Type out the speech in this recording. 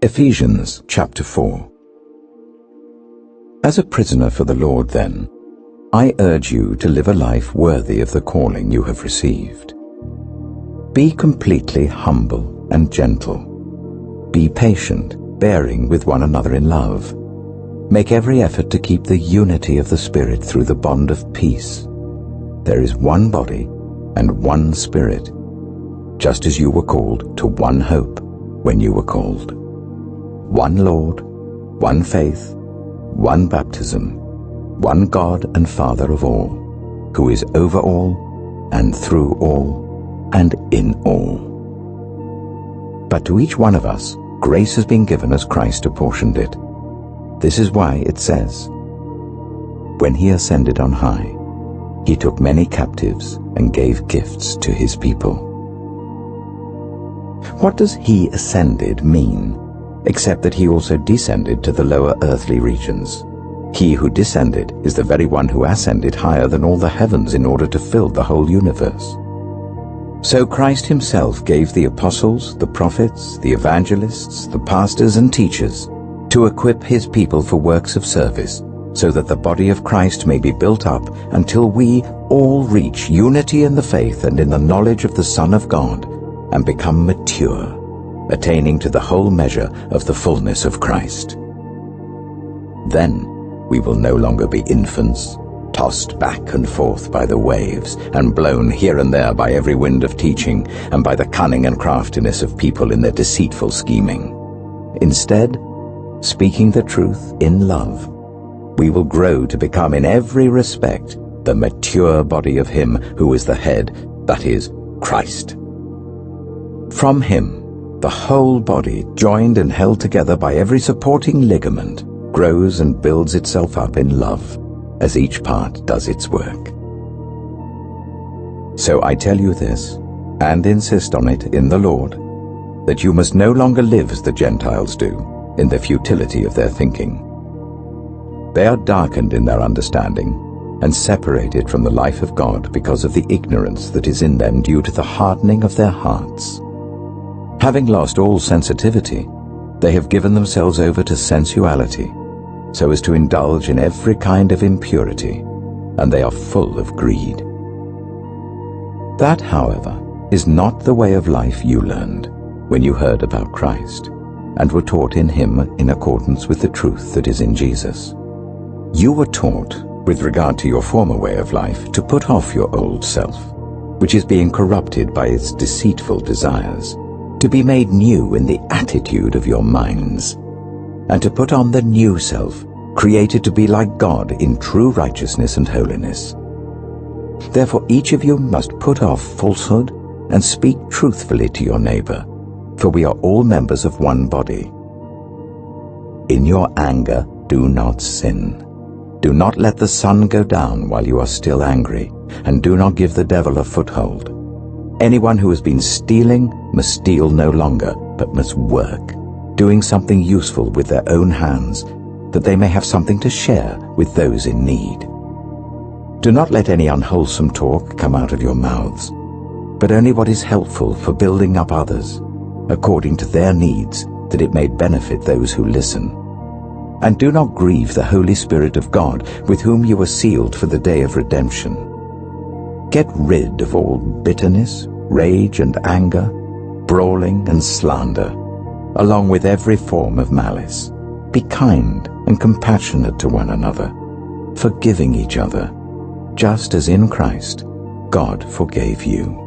Ephesians chapter 4. As a prisoner for the Lord, then, I urge you to live a life worthy of the calling you have received. Be completely humble and gentle. Be patient, bearing with one another in love. Make every effort to keep the unity of the Spirit through the bond of peace. There is one body and one Spirit, just as you were called to one hope when you were called. One Lord, one faith, one baptism, one God and Father of all, who is over all, and through all, and in all. But to each one of us, grace has been given as Christ apportioned it. This is why it says, "When he ascended on high, he took many captives and gave gifts to his people." What does he ascended mean, except that he also descended to the lower earthly regions? He who descended is the very one who ascended higher than all the heavens in order to fill the whole universe. So Christ himself gave the apostles, the prophets, the evangelists, the pastors and teachers to equip his people for works of service, so that the body of Christ may be built up until we all reach unity in the faith and in the knowledge of the Son of God and become mature, attaining to the whole measure of the fullness of Christ. Then we will no longer be infants, tossed back and forth by the waves and blown here and there by every wind of teaching and by the cunning and craftiness of people in their deceitful scheming. Instead, speaking the truth in love, we will grow to become in every respect the mature body of him who is the head, that is, Christ. From him, the whole body, joined and held together by every supporting ligament, grows and builds itself up in love, as each part does its work. So I tell you this, and insist on it in the Lord, that you must no longer live as the Gentiles do, in the futility of their thinking. They are darkened in their understanding, and separated from the life of God because of the ignorance that is in them due to the hardening of their hearts. Having lost all sensitivity, they have given themselves over to sensuality, so as to indulge in every kind of impurity, and they are full of greed. That, however, is not the way of life you learned when you heard about Christ, and were taught in him in accordance with the truth that is in Jesus. You were taught, with regard to your former way of life, to put off your old self, which is being corrupted by its deceitful desires, to be made new in the attitude of your minds, and to put on the new self, created to be like God in true righteousness and holiness. Therefore each of you must put off falsehood and speak truthfully to your neighbor, for we are all members of one body. In your anger, do not sin. Do not let the sun go down while you are still angry, and do not give the devil a foothold. Anyone who has been stealing must steal no longer, but must work, doing something useful with their own hands, that they may have something to share with those in need. Do not let any unwholesome talk come out of your mouths, but only what is helpful for building up others, according to their needs, that it may benefit those who listen. And do not grieve the Holy Spirit of God, with whom you were sealed for the day of redemption. Get rid of all bitterness, rage and anger, brawling and slander, along with every form of malice. Be kind and compassionate to one another, forgiving each other, just as in Christ God forgave you.